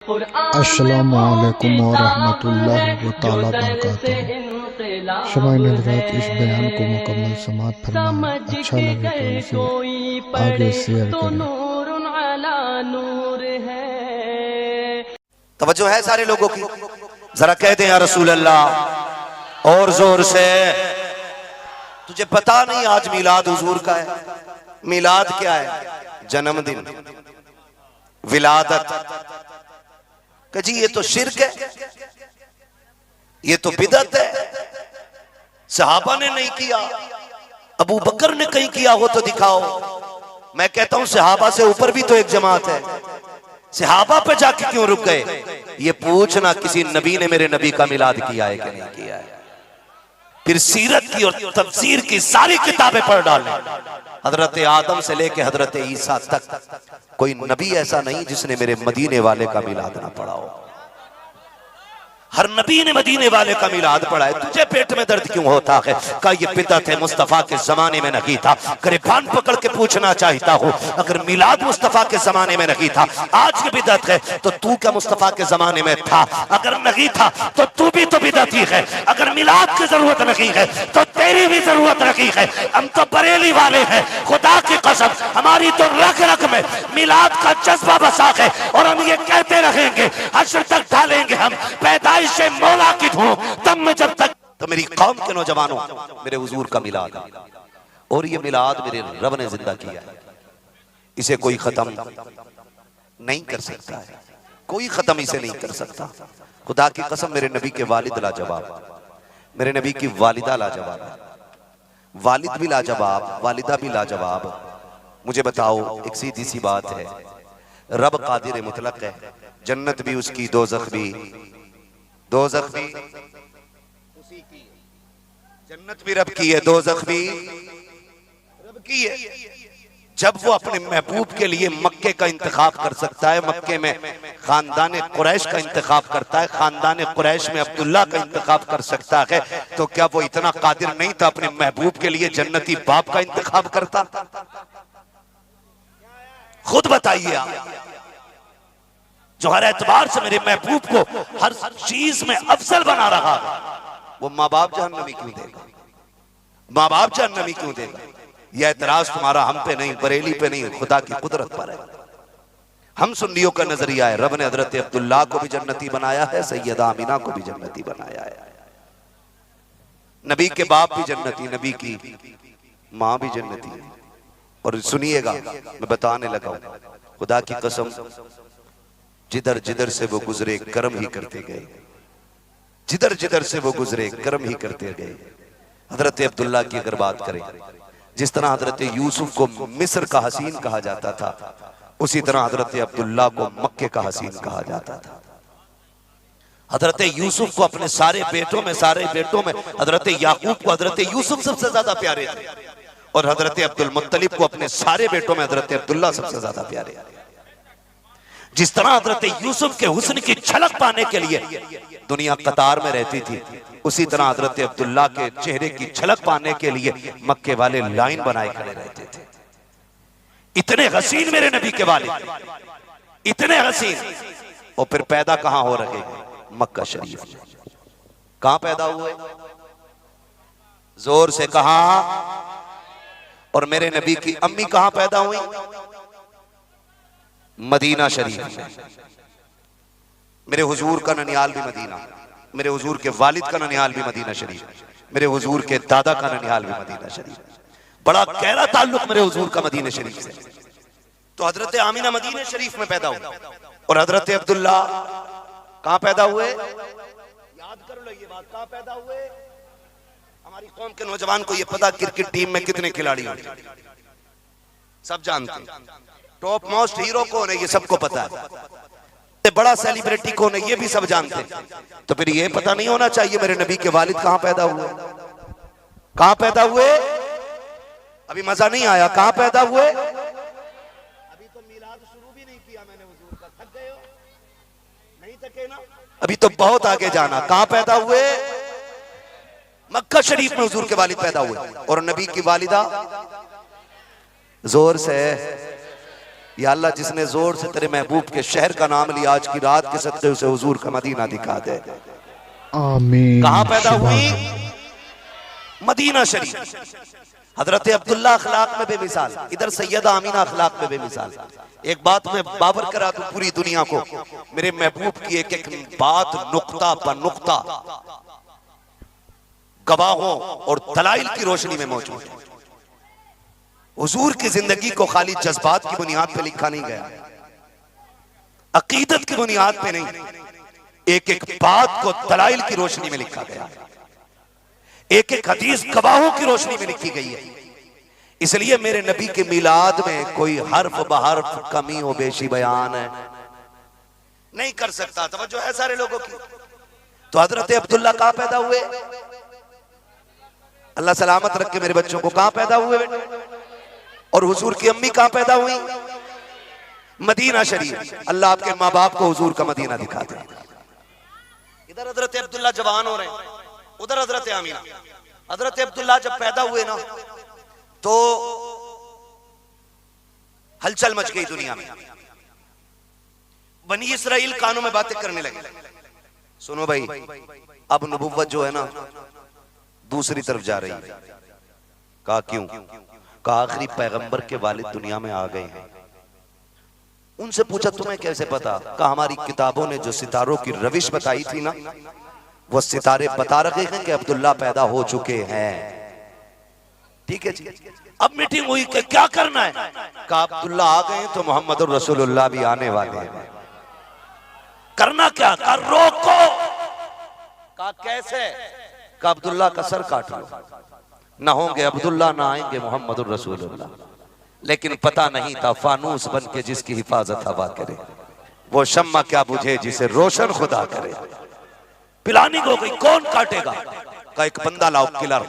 अस्सलामु अलैकुम वरहमतुल्लाहि व तआला बरकातुहू। शमाइल हज़रात, इस बयान को मुकम्मल समाअत फरमाएं। अच्छा लगे तो इसे आगे शेयर करें। तवज्जो है सारे लोगों की? जरा कह दे या रसूल अल्लाह और जोर से। तुझे पता नहीं आज मिलाद हुजूर का है? मिलाद क्या है? जन्मदिन, विलादत। कि जी ये तो शिर्क है, ये तो बिदअत है। सहाबा ने नहीं किया, अबू बकर ने कहीं किया हो तो दिखाओ। मैं कहता हूं सहाबा से ऊपर भी तो एक जमात है। सहाबा पे जाके क्यों रुक गए? ये पूछना किसी नबी ने मेरे नबी का मिलाद किया है कि नहीं किया है। फिर सीरत की और तफसीर की सारी किताबें पढ़ डालें। हजरत आदम से लेके हजरत ईसा तक कोई नबी ऐसा नहीं जिसने मेरे मदीने वाले का मिलाद ना पढ़ा हो। हर नबी ने मदीने वाले का मिलाद पढ़ा है। तुझे पेट में दर्द क्यों होता है? का ये बिदअत है, मुस्तफा के जमाने में नहीं था। गिरबान पकड़ के पूछना चाहता हूँ, अगर मिलाद मुस्तफा के जमाने में नहीं था, आज की बिदअत है, तो तू क्या मुस्तफा के जमाने में था? अगर नहीं था तो तू भी तो बिदअती है। अगर मिलाद की जरूरत नहीं है तो तेरी भी जरूरत नहीं है। हम तो बरेली वाले हैं, खुदा की कसम हमारी तो रग रग में मिलाद का जज्बा बसा है और हम ये कहते रहेंगे, हश्र तक ढालेंगे हम पैदाइश से मौला की धूम तब में जब तक। तो मेरी कौम के नौजवानों, मेरे हुजूर का मिलाद, और ये मिलाद मेरे रब ने जिंदा किया है। इसे कोई खत्म नहीं कर सकता है, कोई खत्म इसे नहीं कर सकता। खुदा की कसम, मेरे नबी के वालिद लाजवाब, मेरे नबी की वालिदा लाजवाब, वालिद भी लाजवाब, वालिदा भी लाजवाब। मुझे बताओ, एक सीधी सी बात है, रब कादिर मुतलक है, जन्नत भी उसकी, दोज़ख भी, दोज़ख भी उसी की, जन्नत भी रब की है, दोज़ख भी रब की है। जब वो अपने महबूब के लिए मक्के का इंतखाब कर सकता है, मक्के में खानदान कुरैश का इंतखाब करता है, खानदान कुरैश में अब्दुल्ला का इंतखाब कर सकता है, तो क्या वो इतना कादिर नहीं था अपने महबूब के लिए जन्नती बाप का इंतखाब करता? खुद बताइए आप, जो हर एतबार से मेरे महबूब को हर चीज में अफजल बना रहा है, वो माँ बाप जहन्नमी क्यों देगा? माँ बाप जहन्नमी क्यों देगा? यह एतराज तुम्हारा हम पे नहीं, बरेली पे नहीं, खुदा की कुदरत पर है। हम सुन्नियों का नजरिया है, रब ने हजरत अब्दुल्ला को भी जन्नती बनाया है, सैयदा आमिना को भी जन्नती बनाया है, नबी के बाप भी जन्नती, नबी की माँ भी जन्नती है। और सुनिएगा, मैं बताने लगा हूं, खुदा की कसम, जिधर जिधर से वो गुजरे कर्म ही करते गए, जिधर जिधर से वो गुजरे कर्म ही करते गए। हजरत अब्दुल्ला की अगर बात करें, जिस तरह हजरत यूसुफ को मिस्र का हसीन कहा जाता था, उसी तरह हजरत अब्दुल्ला को मक्के का हसीन कहा जाता था। हजरत यूसुफ को अपने सारे बेटों में हजरत याकूब को हजरत यूसुफ सबसे ज्यादा प्यारे थे, और हजरत अब्दुल मुत्तलिब को अपने सारे बेटों में हजरत अब्दुल्ला सबसे ज्यादा प्यारे। जिस तरह हजरत यूसुफ के हुस्न की झलक पाने के लिए दुनिया कतार में रहती थी, उसी तरह हजरत अब्दुल्ला के चेहरे की झलक पाने के लिए मक्के वाले लाइन बनाए खड़े रहते थे। इतने हसीन मेरे नबी के वाले, इतने हसीन। और फिर पैदा कहां हो रहे? मक्का शरीफ में। कहां पैदा हुए? जोर से कहा। और मेरे नबी की अम्मी कहां पैदा हुई? मदीना शरीफ में। मेरे हुजूर का ननिहाल भी मदीना, मेरे हुजूर के वालिद का ननिहाल भी मदीना शरीफ, मेरे हुजूर के दादा का ननिहाल भी मदीना शरीफ। बड़ा गहरा ताल्लुक मेरे हुजूर का मदीना शरीफ से। तो हजरत आमिना मदीना शरीफ में पैदा हुए, और हजरत अब्दुल्ला कहां पैदा हुए? याद कर लो ये बात, कहां पैदा हुए? हमारी कौम के नौजवान को ये पता, क्रिकेट टीम में कितने खिलाड़ी हैं, सब जानते हैं। टॉप मोस्ट हीरो कौन है, ये सबको पता है। बड़ा सेलिब्रिटी कौन है, ये भी सब जानते हैं। तो फिर ये पता नहीं होना चाहिए मेरे नबी के वालिद कहां पैदा हुए? कहां पैदा हुए? अभी मजा नहीं आया। कहां पैदा हुए? अभी तो मिलाद शुरू भी नहीं किया मैंने हुजूर का। थक गए हो? नहीं थके ना? अभी तो बहुत आगे जाना। कहां पैदा हुए? मक्का शरीफ में हुजूर के वालिद पैदा हुए। और नबी की वालिदा, जोर से या अल्लाह जिसने जोर से तेरे महबूब के शहर का नाम लिया आज की रात के सदक़े उसे हुजूर का मदीना दिखा दे। आमीन। कहां पैदा हुई? मदीना शरीफ। हजरत अब्दुल्ला अखलाक में बेमिसाल, इधर सैयदा आमीना अखलाक में बेमिसाल। एक बात मैं बावर करा दूं पूरी दुनिया को, मेरे महबूब की एक एक बात नुक्ता ब नुक्ता गवाहों और दलाइल की रोशनी में मौजूद है। हुजूर की जिंदगी को खाली जज्बात की बुनियाद पे लिखा नहीं गया, अकीदत की बुनियाद पे नहीं, एक एक बात को दलाइल की रोशनी में लिखा गया, एक एक हदीस गवाहों की रोशनी में लिखी गई है। इसलिए मेरे नबी के मिलाद में कोई हर्फ बहर्फ कमी और बेशी बयान है नहीं कर सकता। तवज्जो है सारे लोगों की। तो हजरत अब्दुल्ला कहां पैदा हुए? अल्लाह सलामत रखे मेरे बच्चों को। कहां पैदा हुए? और हुजूर की अम्मी कहां पैदा हुई? मदीना शरीफ। अल्लाह आपके माँ बाप को हुजूर का मदीना दिखा दे। इधर हजरत अब्दुल्ला जवान हो रहे हैं, उधर हजरत आमीना। हजरत अब्दुल्ला जब पैदा हुए ना तो हलचल मच गई दुनिया में। बनी इसराइल कानों में बातें करने लगे, सुनो भाई अब नबुव्वत जो है ना दूसरी तरफ जा रही है। कहा क्यों? कहा आखिरी पैगंबर के वालिद दुनिया में आ गए हैं। उनसे पूछा तुम्हें कैसे पता? कहा हमारी किताबों ने जो सितारों की रविश बताई थी ना वो सितारे बता रहे हैं कि अब्दुल्ला पैदा हो चुके हैं। ठीक है जी। अब मीटिंग हुई कि क्या करना है? कहा अब्दुल्ला आ गए तो मोहम्मद रसूलुल्लाह भी आने वाले हैं। करना क्या? कहा रोको। कहा कैसे? कहा अब्दुल्ला का सर काट लो। ना होंगे अब्दुल्ला ना आएंगे मोहम्मद रसूलुल्लाह। लेकिन पता नहीं था फानूस बन के जिसकी हिफाजत हवा करे वो शम्मा क्या बुझे जिसे रोशन खुदा करे। प्लानिंग हो गई, कौन काटेगा? का एक बंदा लाओ, किलर,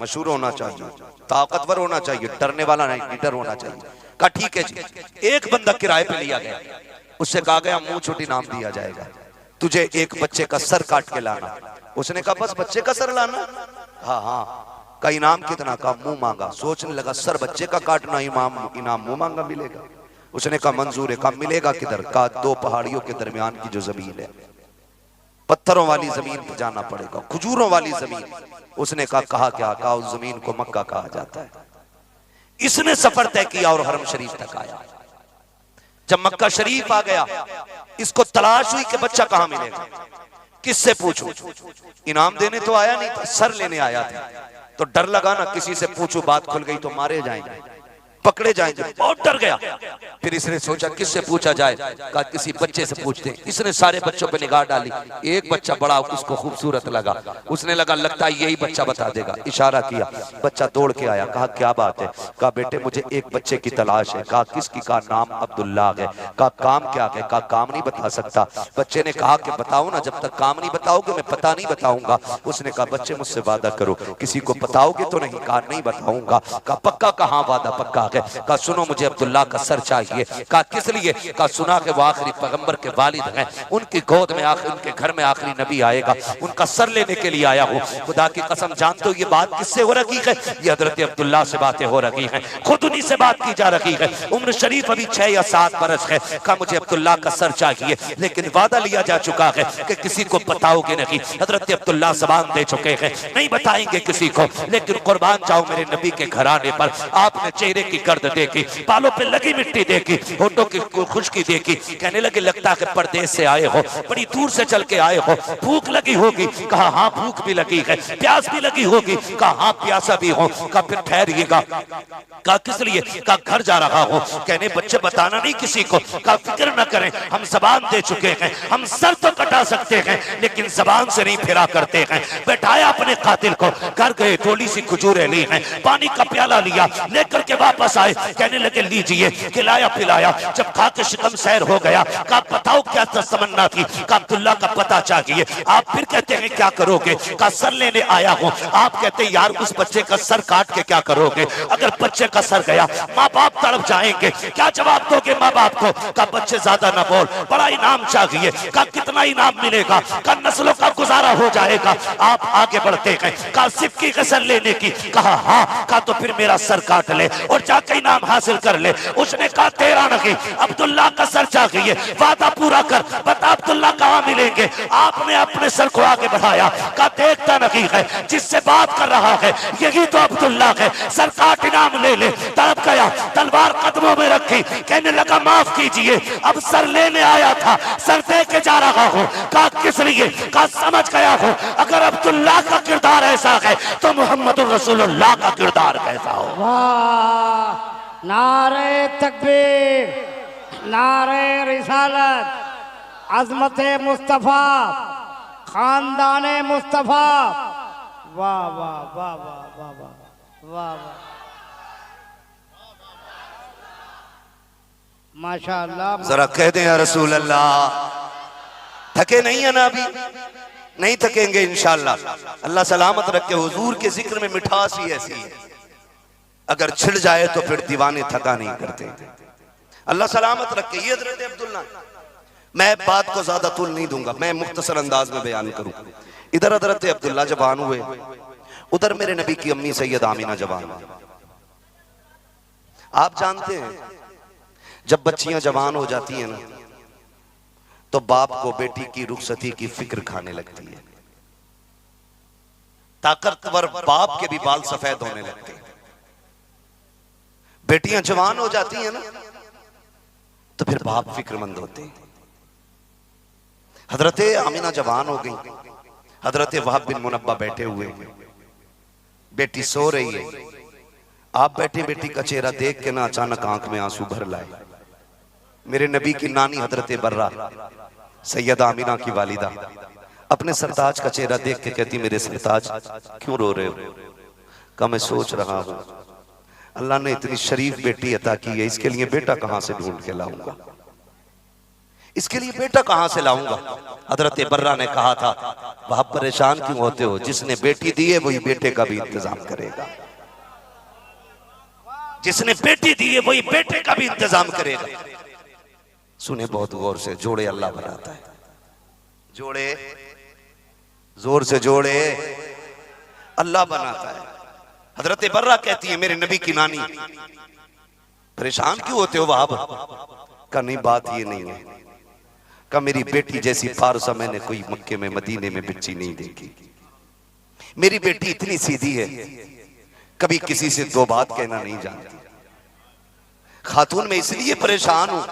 मशहूर होना चाहिए, ताकतवर होना चाहिए, डरने वाला नहीं, लीडर होना चाहिए। कहा ठीक है जी। एक बंदा किराए पे लिया गया, उससे कहा गया मुंह छोटी नाम दिया जाएगा, तुझे एक बच्चे का सर काट के लाना। उसने कहा बस बच्चे का सर लाना? हाँ हाँ। का इनाम कितना? का मुंह मांगा। सोचने लगा सर बच्चे का काटना इनाम मुंह मांगा मिलेगा। उसने कहा मंजूर है। कहा मिलेगा किधर? कहा दो पहाड़ियों के दरमियान की जो जमीन है, पत्थरों वाली जमीन पर जाना पड़ेगा, खजूरों वाली जमीन। उसने कहा क्या? कहा उस जमीन को मक्का कहा जाता है। इसने सफर तय किया और हरम शरीफ तक आया। जब मक्का शरीफ आ गया इसको तलाश हुई कि बच्चा कहां मिलेगा, किससे पूछूं? इनाम देने तो आया नहीं था, सर लेने आया था। तो डर लगा ना, किसी से पूछूं बात खुल गई तो मारे जाएंगे, पकड़े जाएंगे। बहुत डर गया। फिर इसने सोचा किससे पूछा जाए? कहा किसी बच्चे से पूछते हैं। इसने सारे बच्चों पे निगाह डाली, एक बच्चा बड़ा उसको खूबसूरत लगा। उसने लगा लगता है यही बच्चा बता देगा। इशारा किया, बच्चा दौड़ के आया। कहा क्या बात है? कहा बेटे मुझे एक बच्चे की तलाश है। कहा किसकी? कहा नाम अब्दुल्ला है। कहा काम क्या है? कहा काम नहीं बता सकता। बच्चे ने कहा कि बताओ ना, जब तक काम नहीं बताओगे मैं पता नहीं बताऊंगा। उसने कहा बच्चे मुझसे वादा करो, किसी को बताओगे तो नहीं? कहा नहीं बताऊंगा। कहा पक्का? कहा वादा पक्का? कहा सुनो मुझे अब्दुल्ला का सर चाहिए। कहा किस लिए? कहा सुना के वो आखिरी पैगंबर के वालिद हैं, उनकी गोद में आखिर उनके घर में आखिरी नबी आएगा, उनका सर लेने के लिए आया हूँ। खुदा की कसम जानते हो ये बात किससे हो रही है? ये हजरत अब्दुल्ला से बातें हो रही हैं, खुद उन्हीं से बात की जा रही है। उम्र शरीफ अभी 6 या 7 बरस है। कहा मुझे अब्दुल्ला का सर चाहिए, लेकिन वादा लिया जा चुका है कि किसी को बताओगे नहीं। हजरत अब्दुल्ला जबान दे चुके हैं नहीं बताएंगे किसी को, लेकिन कुर्बान जाओ मेरे नबी के घराने पर। आपने चेहरे की गर्द देखी, बालों पे लगी मिट्टी देखी, होठों की खुशकी देखी। कहने लगे लगता है परदेश से आए हो, बड़ी दूर से चल के आए हो, भूख लगी होगी। कहा हाँ भूख भी लगी है, प्यास भी लगी होगी। कहा हाँ प्यासा भी हो। कहा फिर ठहरिएगा। कहा किस लिए? कहा घर जा रहा हो। कहने बच्चे बताना नहीं किसी को। कहा फिक्र न करें, हम जबान दे चुके हैं, हम सर तो कटा सकते हैं लेकिन जबान से नहीं फिरा करते हैं। बैठाया अपने कातिल को, घर गए, थोड़ी सी खजूरें ली हैं, पानी का प्याला लिया, लेकर के वापस आए। कहने लगे लीजिए, खिलाया पिलाया। जब खा के शिकम सैर हो गया, कहा बताओ क्या तमन्ना थी? कहा अब्दुल्ला का पता चाहिए। आप फिर कहते हैं क्या करोगे? कहा सर लेने आया हूं। आप कहते हैं यार उस बच्चे का सर काट के क्या करोगे? अगर बच्चे का सर गया माँ बाप तड़प जाएंगे, क्या जवाब दोगे माँ बाप को? कहा बच्चे ज्यादा न बोल, बड़ा इनाम चाहिए। कहा कितना इनाम मिलेगा? कहा नस्लों का गुजारा हो जाएगा। आप आगे बढ़ते हैं। कहा सिर्फ की कसर लेने की? कहा हाँ। कहा तो फिर मेरा सर काट ले और जा वाकई नाम हासिल कर ले। उसने कहा तेरा नहीं, अब्दुल्ला का सर चाहिए, वादा पूरा कर, बता अब्दुल्ला कहाँ मिलेंगे। आपने अपने सर को आगे बढ़ाया, कहा देखता नहीं है, जिससे बात कर रहा है यही तो अब्दुल्ला है, सर काट इनाम ले ले। तड़प गया, तलवार कदमों में रखी, कहने लगा माफ कीजिए, अब सर लेने आया था, सर दे के जा रहा हूं। कहा किस लिए? कहा समझ गया हूं, अगर अब्दुल्ला का किरदार ऐसा है तो मोहम्मद रसूलुल्लाह का किरदार कैसा हो। वाह, नारे तकबीर, नारे रिसालत, अजमत मुस्तफा, खानदाने मुस्तफा। वाह वाह वाह वाह वाह वाह वाह वाह, माशाअल्लाह। जरा कह दें या रसूल अल्लाह। थके नहीं है ना, अभी नहीं थकेंगे इंशाअल्लाह। अल्लाह सलामत रखे। हुजूर के जिक्र में मिठास ही ऐसी है, अगर छिड़ जाए तो फिर दीवाने थका नहीं करते। अल्लाह सलामत रखे। ये हजरत अब्दुल्ला, मैं बात को ज्यादा तुल नहीं दूंगा, मैं मुख्तसर अंदाज में बयान करूं। इधर हजरत अब्दुल्ला जवान हुए, उधर मेरे नबी की अम्मी सैयद आमिना जवान हुई। आप जानते हैं जब बच्चियां जवान हो जाती हैं ना, तो बाप को बेटी की रुखसती की फिक्र खाने लगती है। ताकतवर बाप के भी बाल सफेद होने लगते हैं। बेटियां जवान हो जाती हैं ना, तो फिर बाप फिक्रमंद होते हैं। हजरत आमिना जवान हो गई, हजरत वहाब बिन मुनब्बा बैठे हुए हैं, बेटी सो रही है। आप बैठे बेटी का चेहरा देख के ना अचानक आंख में आंसू भर लाए। मेरे नबी की नानी हजरत बर्रा सैयदा आमिना की वालिदा अपने सरताज का चेहरा देख के कहती, मेरे सरताज क्यों रो रहे हो? कहा मैं सोच रहा हूं अल्लाह ने इतनी शरीफ बेटी अता की है, इसके लिए बेटा कहां से ढूंढ के लाऊंगा, इसके लिए बेटा कहां से लाऊंगा। हजरत बर्रा ने कहा था, वहां परेशान क्यों होते हो, जिसने बेटी दी है वही बेटे का भी इंतजाम करेगा, जिसने बेटी दी है वही बेटे का भी इंतजाम करेगा। सुने बहुत गौर से, जोड़े अल्लाह बनाता है, जोड़े जोर से जोड़े अल्लाह बनाता है। हजरत बर्रा कहती है, मेरे नबी की नानी, परेशान क्यों होते हो वहाब? का नहीं, बात ये नहीं है, का मेरी बेटी जैसी फारसा मैंने कोई मक्के में मदीने में बच्ची नहीं देखी। मेरी बेटी इतनी सीधी है, कभी किसी से दो बात कहना नहीं जानती। खातून में इसलिए परेशान हूं,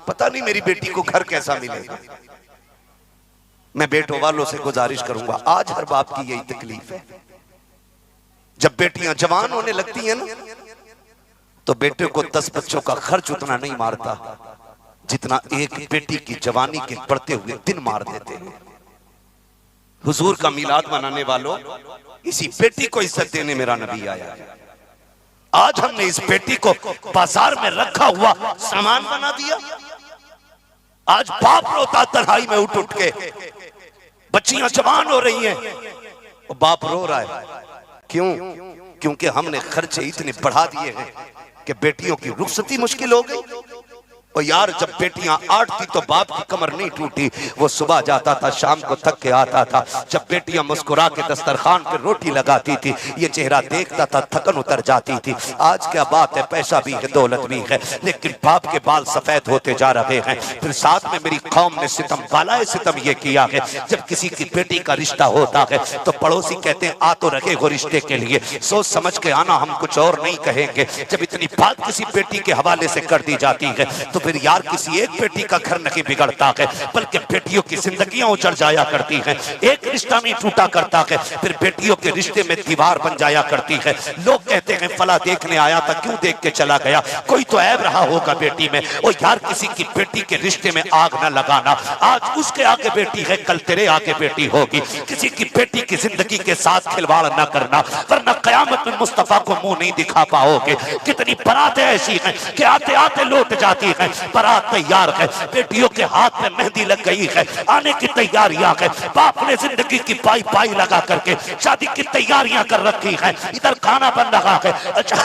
पता नहीं मेरी बेटी को घर कैसा मिलेगा। मैं बेटों वालों से गुजारिश करूंगा, आज हर बाप की यही तकलीफ है, जब बेटियां जवान होने लगती हैं ना, तो बेटे को 10 बच्चों का खर्च उतना नहीं मारता जितना एक बेटी की जवानी के बढ़ते हुए दिन मार देते हैं। हुजूर का मिलाद मनाने वालों, इसी बेटी को इज्जत देने मेरा नबी आया। आज हमने इस बेटी को बाजार में रखा हुआ सामान बना दिया। आज बाप रोता तन्हाई में उठ उठ के, बच्चियां जवान हो रही हैं और बाप रो रहा है। क्यों? क्योंकि हमने खर्चे इतने बढ़ा दिए हैं कि बेटियों की रुखसती मुश्किल हो गई। और यार, जब बेटियां आटती तो बाप की कमर नहीं टूटी, वो सुबह जाता था शाम को थक के आता था। जब बेटियां मुस्कुरा के दस्तरखान पे रोटी लगाती थी, ये चेहरा देखता था, थकन उतर जाती थी। आज क्या बात है, पैसा भी है, दौलत भी है, लेकिन बाप के बाल सफेद होते जा रहे हैं। फिर साथ में मेरी कौम ने सितम, बालाए सितम ये किया है, जब किसी की बेटी का रिश्ता होता है तो पड़ोसी कहते हैं आ तो रखे हो रिश्ते के लिए, सोच समझ के आना, हम कुछ और नहीं कहेंगे। जब इतनी बात किसी बेटी के हवाले से कर दी जाती है तो फिर यार किसी एक बेटी का घर नहीं बिगड़ता है, बल्कि बेटियों की जिंदगियां उजड़ जाया करती हैं। एक रिश्ता नहीं टूटा करता है, फिर बेटियों के रिश्ते में दीवार बन जाया करती है। लोग कहते हैं फला देखने आया था, क्यों देख के चला गया, कोई तो ऐब रहा होगा बेटी में। ओ यार, किसी की बेटी के रिश्ते में आग न लगाना। आज उसके आगे बेटी है, कल तेरे आगे बेटी होगी। किसी की बेटी की जिंदगी के साथ खिलवाड़ न करना, वरना कयामत में मुस्तफा को मुंह नहीं दिखा पाओगे। कितनी बारातें ऐसी हैं कि आते आते लौट जाती हैं, बारात तैयार है, बेटियों के हाथ में मेहंदी लग गई है, आने की तैयारियां है, बाप ने जिंदगी की पाई पाई लगा करके शादी की तैयारियां कर रखी है, इधर खाना बन रहा है। अच्छा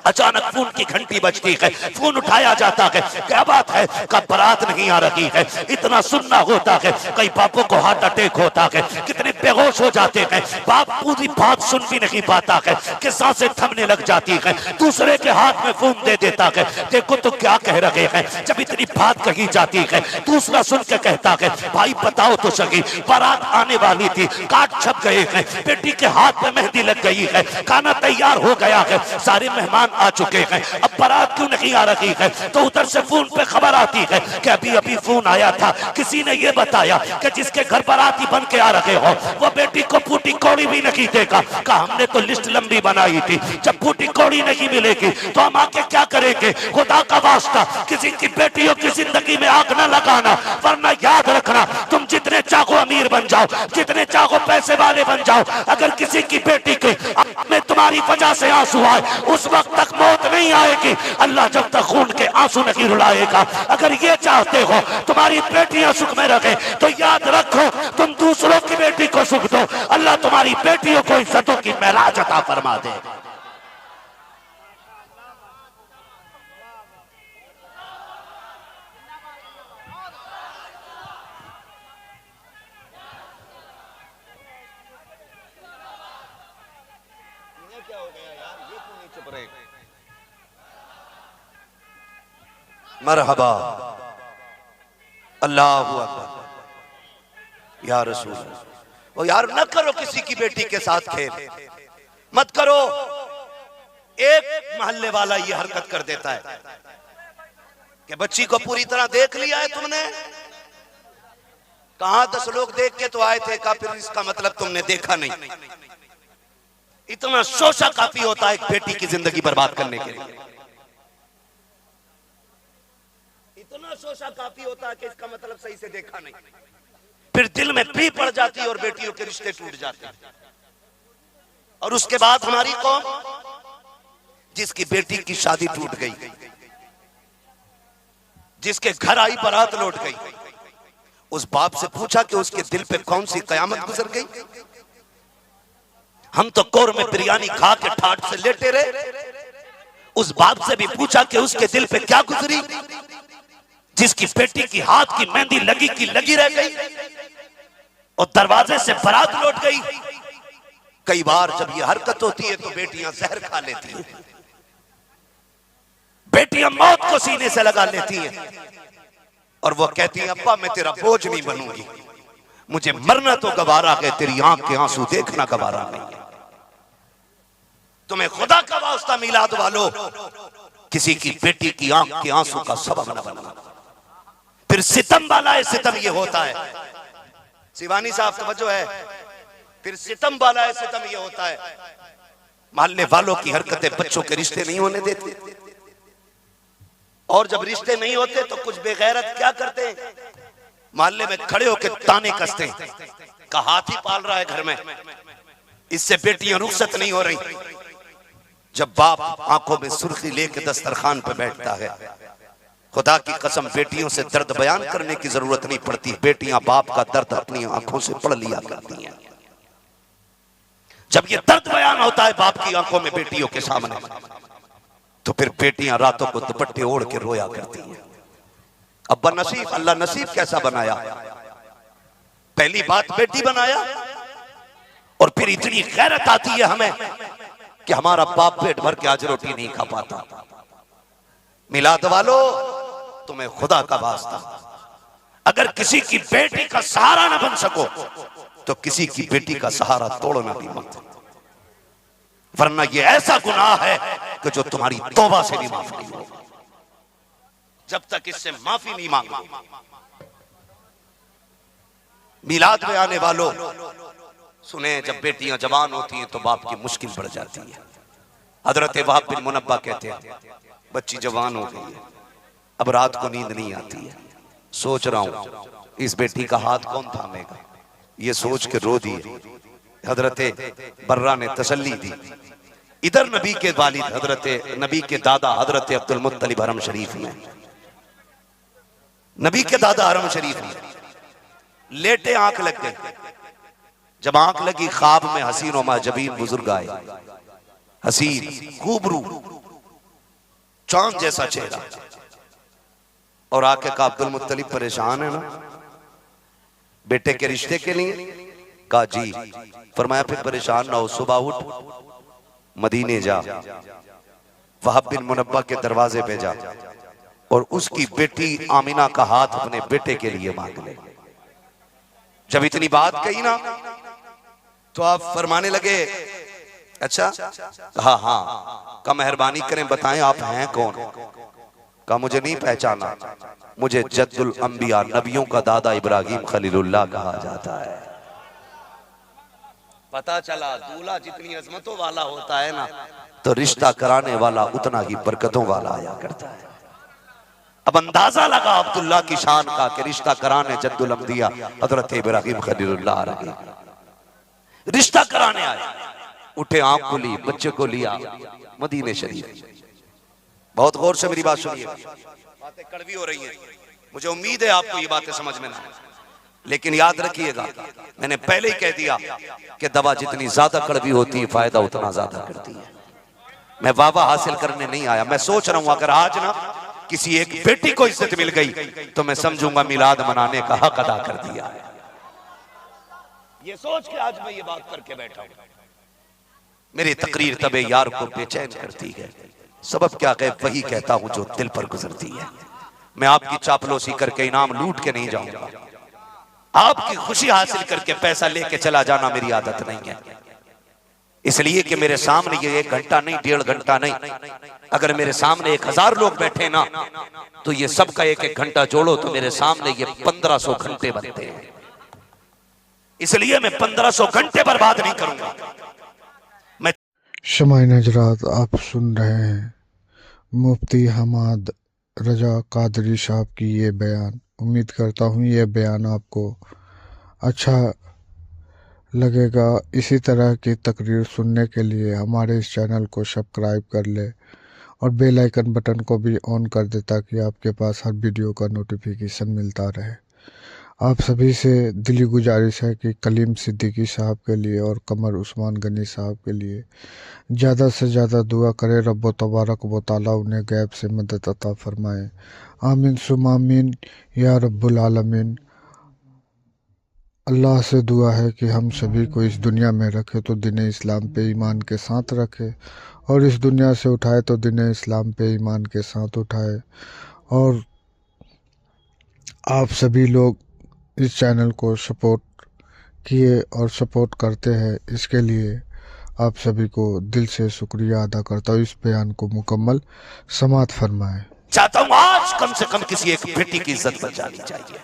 अचानक फोन की घंटी बजती है, फोन उठाया जाता है, क्या बात है, कब बारात नहीं आ रही है, इतना सुनना होता है, कई बापों को हार्ट अटैक होता है, कितने बेहोश हो जाते हैं, बाप पूरी बात सुन भी नहीं पाता है कि सांसें थमने लग जाती है, दूसरे के हाथ में फोन दे देता है, देखो तो क्या कह रहे हैं। जब इतनी बात कही जाती है, दूसरा सुन के कहता है, भाई बताओ तो सही, बारात आने वाली थी, कार्ड छप गए हैं, बेटी के हाथ में मेहंदी लग गई है, खाना तैयार हो गया है, सारे मेहमान आ चुके हैं, अब बारात क्यों नहीं आ रही है। तो उधर से फोन पे खबर आती है कि अभी अभी फोन आया था, किसी ने ये बताया कि जिसके घर बाराती बन के आ रहे हो वो बेटी को फूटी कौड़ी भी नहीं देगा। कहा हमने तो लिस्ट लंबी बनाई थी, जब फूटी कौड़ी नहीं मिलेगी तो हम आके क्या करेंगे। खुदा का वास्ता किसी की बेटियों की जिंदगी में आग न लगाना, वरना याद रखना तुम जितने चाहो अमीर बन जाओ, जितने चाहो पैसे वाले बन जाओ, अगर किसी की बेटी के में तुम्हारी वजह से आंसू आए, उस वक्त तक मौत नहीं आएगी। अल्लाह जब तक खून के आंसू नहीं रुलाएगा। अगर ये चाहते हो तुम्हारी बेटियां सुख में रहे तो याद रखो तुम दूसरों की बेटी को सुख दो, अल्लाह तुम्हारी बेटियों को इज्जतों की महराज अता फरमा दे। मरहबा अल्लाहु अकबर या रसूल। ओ यार न करो किसी की बेटी के साथ खेल, मत करो। एक मोहल्ले वाला ये हरकत कर देता है कि बच्ची को पूरी तरह देख लिया है तुमने, कहां 10 लोग देख के तो आए थे, का फिर इसका मतलब तुमने देखा नहीं। इतना शोषा काफी होता है एक बेटी की जिंदगी बर्बाद करने के लिए, इतना शोषा काफी होता है कि इसका मतलब सही से देखा नहीं, फिर दिल में पी पड़ जाती है और बेटियों के रिश्ते टूट जाते हैं। और उसके बाद हमारी कौम, जिसकी बेटी की शादी टूट गई, जिसके घर आई बारात लौट गई, उस बाप से पूछा कि उसके दिल पे कौन सी कयामत गुजर गई। हम तो कोर में बिरयानी खा के ठाट से लेटे रहे, उस बाप से भी पूछा कि उसके दिल पे क्या गुजरी, जिसकी बेटी की हाथ की मेहंदी लगी की लगी रह गई और दरवाजे से बारात लौट गई। कई बार जब ये हरकत होती है तो बेटियां जहर खा लेती हैं, बेटियां मौत को सीने से लगा लेती हैं और वो कहती हैं अब्बा मैं तेरा बोझ नहीं बनूंगी, मुझे मरना तो गवारा है, तेरी आंख के आंसू देखना गवारा नहीं है। तुम्हें खुदा का वास्ता मिलाद वालो किसी की बेटी की आंख के आंसू का सबब न बनना। फिर सितम वाला है, सितम ये होता है, शिवानी साहब तवज्जो है, फिर सितम वाला है, सितम ये होता है, मोहल्ले वालों की हरकतें बच्चों के रिश्ते नहीं होने देते, और जब रिश्ते नहीं होते तो कुछ बेगैरत क्या करते हैं, मोहल्ले में खड़े होकर ताने कसते हैं का हाथी पाल रहा है घर में, इससे बेटियां रुखसत नहीं हो रही। जब बाप आंखों में सुर्खी लेके दस्तरखान पर बैठता है, खुदा की कसम बेटियों से दर्द बयान करने की जरूरत नहीं पड़ती, बेटियां बाप का दर्द अपनी आंखों से पढ़ लिया करती हैं। जब ये दर्द बयान होता है बाप की आंखों में बेटियों के सामने, तो फिर बेटियां रातों को दुपट्टे ओढ़ के रोया करती हैं। अब्बा नसीब, अल्लाह नसीब कैसा बनाया, पहली बात बेटी बनाया, और फिर इतनी गैरत आती है हमें कि हमारा बाप पेट भर के आज रोटी नहीं खा पाता। मिलाद वालो तुम्हें खुदा का वास्ता, अगर किसी की बेटी का सहारा ना बन सको तो किसी की बेटी का सहारा तोड़ना भी मत, वरना ये ऐसा गुनाह है कि जो तुम्हारी तौबा से भी माफ नहीं होगा जब तक इससे माफी नहीं मांगो। मिलाद में आने वालों सुने, जब बेटियां जवान होती हैं तो बाप की मुश्किल बढ़ जाती है। हजरत वहाब बिन मुनब्बा कहते हैं बच्ची जवान हो गई है, अब रात को नींद नहीं आती है, सोच रहा हूं इस बेटी का हाथ कौन थामेगा, ये सोच के रो दिए। हजरत बर्रा ने तसल्ली दी। इधर नबी के वालिद हजरत नबी के दादा हजरत अब्दुल मुत्तलिब हरम शरीफ में, नबी के दादा हरम शरीफ में लेटे आंख लग गई। जब आंख लगी ख्वाब में हसीन और माजबीन बुजुर्ग आए, हसीन खूबरू चांद जैसा चेहरा, और आके कहा अब्दुल मुत्तलिब परेशान है ना बेटे के रिश्ते के लिए? कहा जी। फरमाया फिर परेशान ना हो, सुबह उठ मदीने जा, वहाब बिन मुनब्बा के दरवाजे पे जा और उसकी बेटी आमिना का हाथ अपने बेटे के लिए मांग ले। जब इतनी बात कही ना तो आप फरमाने लगे अच्छा, हाँ हाँ, का मेहरबानी करें बताएं आप हैं कौन? का मुझे नहीं पहचाना, मुझे जद्दुल अंबिया नबियों का दादा इब्राहिम खलीलुल्लाह कहा जाता है। पता चला दूल्हा जितनी अजमतों वाला होता है ना, तो रिश्ता कराने वाला उतना ही बरकतों वाला आया करता है। अब अंदाजा लगा अब्दुल्ला की शान का कि रिश्ता कराने जद्दुल अंबिया हजरत इब्राहिम खलीलुल्लाह आ रहे, रिश्ता कराने आए। उठे, आंख खुली, बच्चे को लिया मदीने शरीफ। बहुत गौर से मेरी बात सुनिए, बातें कड़वी हो रही हैं, मुझे उम्मीद है आपको ये बातें समझ में ना आए, लेकिन याद रखिएगा मैंने पहले ही कह दिया कि दवा जितनी ज्यादा कड़वी होती है फायदा उतना ज्यादा करती है। मैं वावा हासिल करने नहीं आया, मैं सोच रहा हूं अगर आज ना किसी एक बेटी को इज्जत मिल गई तो मैं समझूंगा मिलाद मनाने का हक अदा कर दिया है। ये सोच के आज मैं ये बात करके बैठा हूं। मेरी तकरीर तबे यार को बेचैन करती है, सबब क्या कह वही कहता हूं जो दिल पर गुजरती है। मैं आपकी चापलूसी करके इनाम लूट के नहीं जाऊंगा, आपकी खुशी हासिल करके पैसा लेके चला जाना मेरी आदत नहीं है। इसलिए कि मेरे सामने ये 1 घंटा नहीं, 1.5 घंटा नहीं, अगर मेरे सामने 1000 लोग बैठे ना तो ये सबका 1-1 घंटा जोड़ो तो मेरे सामने ये 1500 घंटे बनते हैं। इसलिए मैं 1500 घंटे बर्बाद नहीं करूंगा। मैं शमाइन हजरात, आप सुन रहे हैं मुफ्ती हमाद रजा कादरी साहब की ये बयान। उम्मीद करता हूँ ये बयान आपको अच्छा लगेगा। इसी तरह की तकरीर सुनने के लिए हमारे इस चैनल को सब्सक्राइब कर ले और बेल आइकन बटन को भी ऑन कर दे ताकि आपके पास हर वीडियो का नोटिफिकेशन मिलता रहे। आप सभी से दिली गुजारिश है कि कलीम सिद्दीकी साहब के लिए और कमर उस्मान गनी साहब के लिए ज़्यादा से ज़्यादा दुआ करें। रब्बो तबारक व तआला उन्हें गैब से मदद अता फरमाए। आमीन सुम आमीन या रब्बुल आलमीन। अल्लाह से दुआ है कि हम सभी को इस दुनिया में रखे तो दीन इस्लाम पे ईमान के साथ रखे, और इस दुनिया से उठाए तो दीन इस्लाम पे ईमान के साथ उठाए। और आप सभी लोग इस चैनल को सपोर्ट किए और सपोर्ट करते हैं, इसके लिए आप सभी को दिल से शुक्रिया अदा करता हूँ। इस बयान को मुकम्मल समाअत फरमाएं। चाहता हूं आज कम से कम किसी एक बेटी की इज्जत बच जानी चाहिए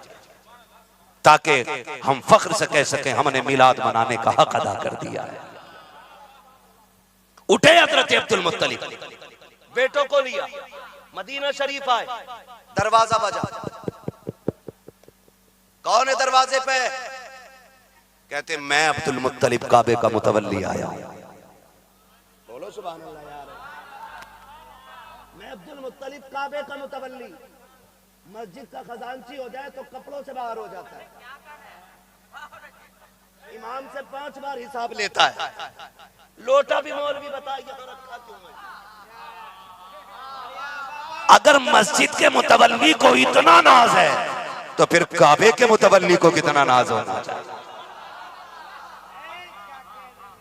ताकि हम फख्र से कह सकें हमने मिलाद मनाने का हक अदा कर दिया है। उठे हजरत अब्दुल मुत्तलिब, बेटों को लिया, मदीना शरीफ आए, दरवाजा बजा। कौन है दरवाजे पे? कहते मैं अब्दुल मुत्तलिब काबे का मुतवल्ली आया। बोलो सुभान अल्लाह यार। मैं अब्दुल मुत्तलिब काबे का मुतवल्ली। मस्जिद का खजांची हो जाए तो कपड़ों से बाहर हो जाता है, इमाम से 5 बार हिसाब लेता है, लोटा भी मौलवी बताइए रखा क्यों है। अगर मस्जिद के मुतवल्ली को इतना नाज है तो फिर काबे के मुतवल्ली को कितना नाज होना चाहिए।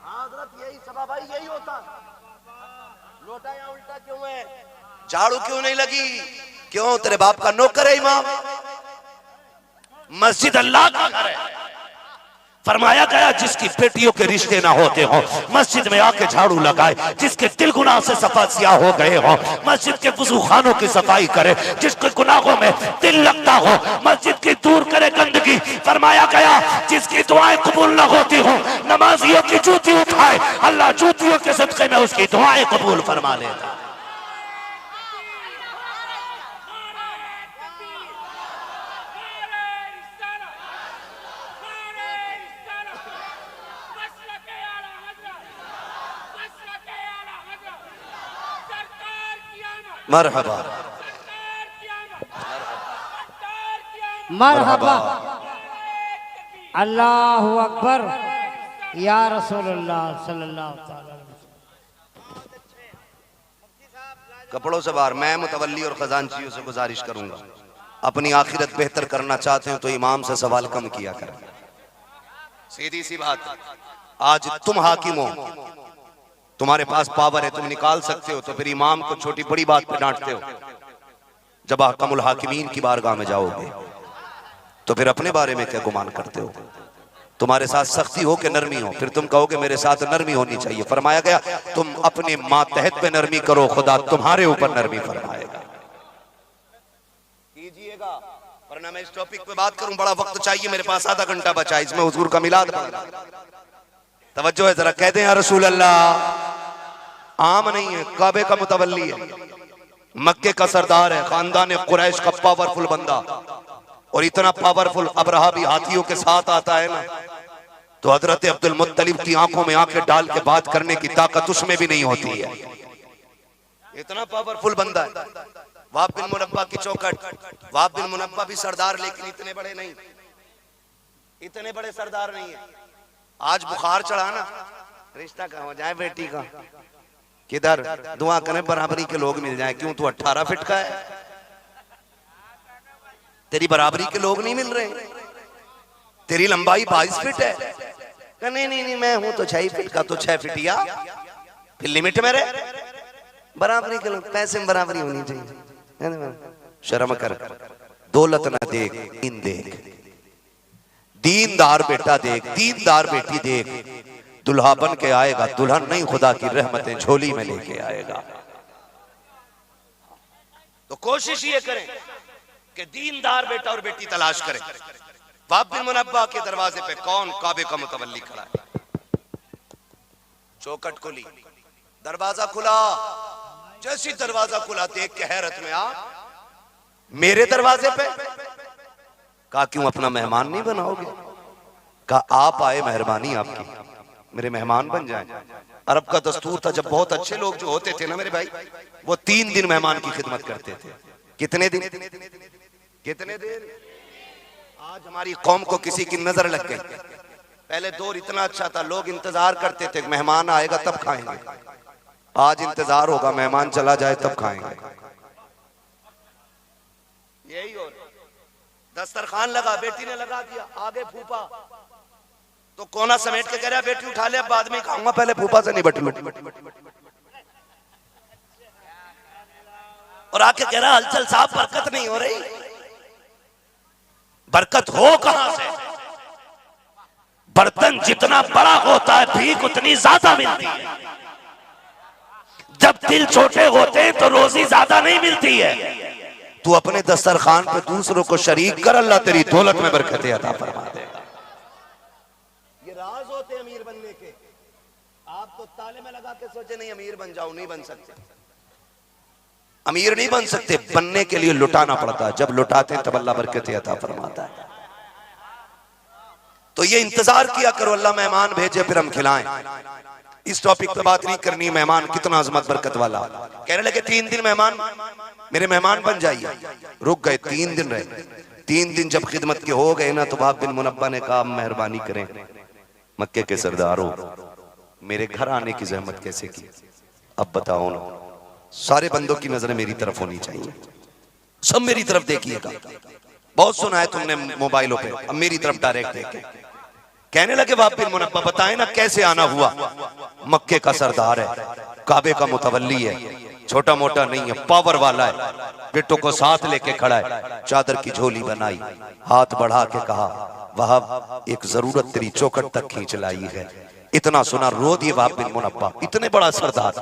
हजरत यही सबब भाई, यही होता। लोटा या उल्टा क्यों है, झाड़ू क्यों नहीं लगी, क्यों तेरे बाप का नौकर है इमाम? मस्जिद अल्लाह का घर है। फरमाया गया जिसकी बेटियों के रिश्ते ना होते हो मस्जिद में आके झाड़ू लगाए, जिसके दिल गुनाह से सफा सियाह हो गए हो मस्जिद के वुजू खानों की सफाई करे, जिसके गुनाहों में दिल लगता हो मस्जिद की दूर करे गंदगी। फरमाया गया जिसकी दुआएं कबूल ना होती हो नमाजियों की जूती उठाए, अल्लाह जूतियों के सदके में उसकी दुआएं कबूल फरमा लेता। मरहबा मरहबा, अल्लाहु अकबर या रसूलुल्लाह सल्लल्लाहु अलैहि वसल्लम। कपड़ों से बाहर, मैं मुतवल्ली और खजानचियों से गुजारिश करूंगा, अपनी आखिरत बेहतर करना चाहते हो तो इमाम से सवाल कम किया करें। सीधी सी बात है। आज तुम हाकिम हो, तुम्हारे पास पावर है, तुम निकाल सकते हो, तो फिर इमाम को छोटी बड़ी बात पे डांटते हो। जब हकमुल हाकिमीन की बारगाह में जाओगे तो फिर अपने बारे में क्या गुमान करते हो? तुम्हारे साथ सख्ती हो कि नरमी हो, फिर तुम कहोगे मेरे साथ नरमी होनी चाहिए। फरमाया गया तुम अपने मातहत पे नरमी करो, खुदा तुम्हारे ऊपर नरमी फरमाएगा। कीजिएगा, वरना मैं इस टॉपिक पे बात करूं, बड़ा वक्त चाहिए मेरे पास, आधा घंटा बचा, इसमें हुजूर का मिलाद पढ़ना। तवज्जो है जरा, कहते हैं या रसूल अल्लाह। आम नहीं है, काबे का मुतवल्ली है, मक्के का सरदार है, खानदान कुरैश का पावरफुल बंदा, और इतना पावरफुल अबरहा भी हाथियों के साथ आता है ना, तो हजरत अब्दुल मुत्तलिब की आंखों में आंखें डाल के बात करने की ताकत उसमें भी नहीं होती है। इतना पावरफुल बंदा है। वाब बिन मुनब्बा की चौखट, वाब बिन मुनब्बा भी सरदार, लेकिन इतने बड़े नहीं, इतने बड़े सरदार नहीं है। आज बुखार चढ़ा ना, रिश्ता कहाँ हो जाए बेटी का, किधर दुआ करें बराबरी के लोग मिल जाए। क्यों, तू 18 फीट का है, तेरी बराबरी के लोग नहीं मिल रहे, तेरी लंबाई 22 फीट है। नहीं नहीं नहीं, मैं हूं तो 6 फीट का, तो 6 फीट या फिर लिमिट में रहे। बराबरी के लोग, पैसे में बराबरी होनी चाहिए। शर्म कर, दौलत ना देख, दीन देख, दीनदार बेटा देख, दीनदार बेटी देख। दुल्हा बन के आएगा, दुल्हन नहीं खुदा की रहमतें झोली में लेके आएगा। तो कोशिश ये करें कि दीनदार बेटा और बेटी तलाश करें। वाब बिन मुनब्बा के दरवाजे पे कौन? काबे का मुतवल्ली खड़ा है। चौखट खुली, दरवाजा खुला, जैसी दरवाजा खुला देख के हैरत में आ, मेरे दरवाजे पे। कहा क्यों, अपना मेहमान नहीं बनाओगे? कहा आप आए, मेहरबानी आपकी, मेरे मेहमान बन जाएं। अरब का दस्तूर था, जब बहुत अच्छे लोग जो होते थे ना मेरे भाई, वो 3 दिन मेहमान की खिदमत करते थे। कितने दिन? कितने दिन? आज हमारी कौम को किसी की नजर लग गई। पहले दौर इतना अच्छा था, लोग इंतजार करते थे मेहमान आएगा तब खाएंगे। आज इंतजार होगा मेहमान चला जाए तब खाएंगे। यही हो, दस्तरखान लगा, बेटी ने लगा दिया, आगे फूफा तो कोना समेट के कह रहा बेटी उठा ले, अब बाद में खाऊंगा, पहले फूफा से निपट लूं। और आके कह रहा हलचल साहब बरकत नहीं हो रही। बरकत हो कहां से? बर्तन जितना बड़ा होता है भीख उतनी ज्यादा मिलती है। जब दिल छोटे होते हैं तो रोजी ज्यादा नहीं मिलती है। तू अपने दस्तरखान पे दूसरों को शरीक कर, अल्लाह तेरी दौलत में बरकतें अता फरमा देगा। ये राज होते हैं अमीर बनने के। आप तो ताले में लगा के सोचे नहीं अमीर बन जाओ, नहीं बन सकते। अमीर नहीं बन सकते, बनने के लिए लुटाना पड़ता है। जब लुटाते हैं तब अल्लाह बरकतें अता फरमाता है। तो ये इंतजार किया करो, अल्लाह मेहमान भेजे फिर हम खिलाएं। इस टॉपिक पे बात नहीं करनी, मेहमान कितना अजमत बरकत वाला। कहने लगे 3 दिन मेहमान, मेरे मेहमान बन जाइए। रुक गए, 3 दिन रहे। 3 दिन जब खिदमत के हो गए ना, तो वाब बिन मुनब्बा ने कहा मेहरबानी करें, मक्के के सरदार हो, मेरे घर आने की जहमत कैसे की? अब बताओ ना, सारे बंदों की नजरें मेरी तरफ होनी चाहिए, सब मेरी तरफ देखिएगा। बहुत सुना है तुमने मोबाइलों पे, अब मेरी तरफ डायरेक्ट देखे। कहने लगे वाब बिन मुनब्बा बताए ना कैसे आना हुआ? मक्के का सरदार है, काबे का मुतवल्ली है, छोटा मोटा नहीं है, पावर वाला है, बेटों को साथ लेके खड़ा है। चादर की झोली बनाई, हाथ बढ़ा के कहा वहाब एक जरूरत तेरी चौखट तक खींच लाई है। इतना सुना रो दिए वाब बिन मुनब्बा, इतने बड़ा सरदार,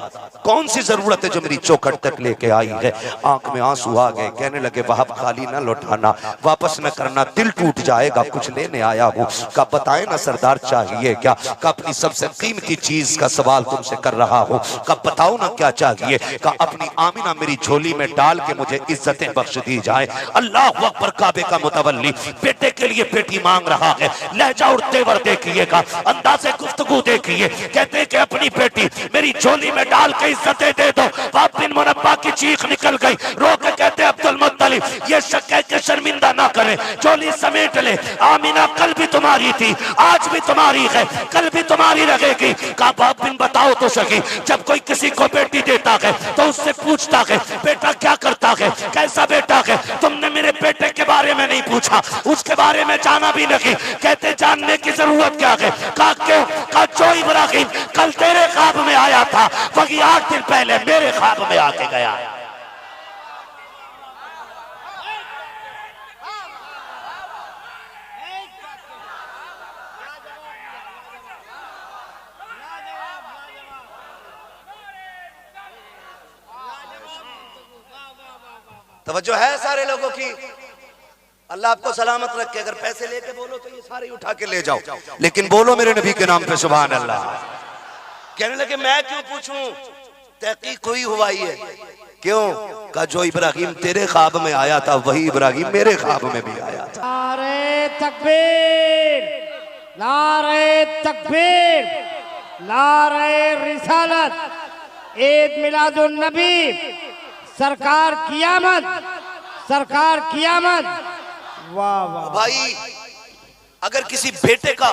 कौन सी जरूरत है जो मेरी चौखट तक लेके आई है? आंख में आंसू आ गए। कहने लगे वहाब खाली ना लौटाना, वापस न करना, दिल टूट जाएगा, कुछ लेने आया हूँ। का बताए ना सरदार चाहिए क्या? का अपनी सबसे कीमती चीज का सवाल तुमसे कर रहा हूँ, का बताओ ना क्या चाहिए? का अपनी आमिना मेरी झोली में डाल के मुझे इज्जतें बख्श दी जाए। अल्लाह अकबर, काबे का मुतवल्ली बेटे के लिए बेटी मांग रहा है। लहजा और तेवर देखिएगा, अंदाज़े गुफ्तगू देखिए, कहते हैं कि अपनी बेटी मेरी झोली में डाल के इज्जतें दे दो। बाप बिन मुनब्बा की चीख निकल गई, रो के कहते अब्दुल मुत्तलिब ये कह के शर्मिंदा ना करें, झोली समेट ले। आमीना कल भी तुम्हारी थी, आज भी तुम्हारी है, कल भी तुम्हारी रहेगी। कहा बाप बिन बताओ तो सही, जब कोई किसी को बेटी देता है तो उससे पूछता है बेटा क्या करता है, कैसा बेटा है। तुमने मेरे बेटे के बारे में नहीं पूछा, उसके बारे में जाना भी नहीं। कहते जानने की जरूरत क्या है। कहा क्यों? कहा जो इब्राहिम कल तेरे ख्वाब में आया था वही 8 दिन पहले मेरे ख्वाब में आके गया। तवज्जो है सारे लोगों की। अल्लाह आपको सलामत रखे। अगर पैसे लेके बोलो तो ये सारे उठा के ले जाओ, लेकिन बोलो मेरे नबी के नाम पे सुभान अल्लाह। कहने लगे मैं क्यों पूछूं, तहकीक कोई हुआ ही है। क्यों? कहा जो इब्राहिम तेरे ख्वाब में आया था वही इब्राहिम मेरे ख्वाब में भी आया था। नारे तकबीर, नारे तकबीर, नारे रिसालत, ईद मिलादुन नबी, सरकार कियामत, सरकार कियामत। वाह वाह भाई, अगर किसी बेटे का,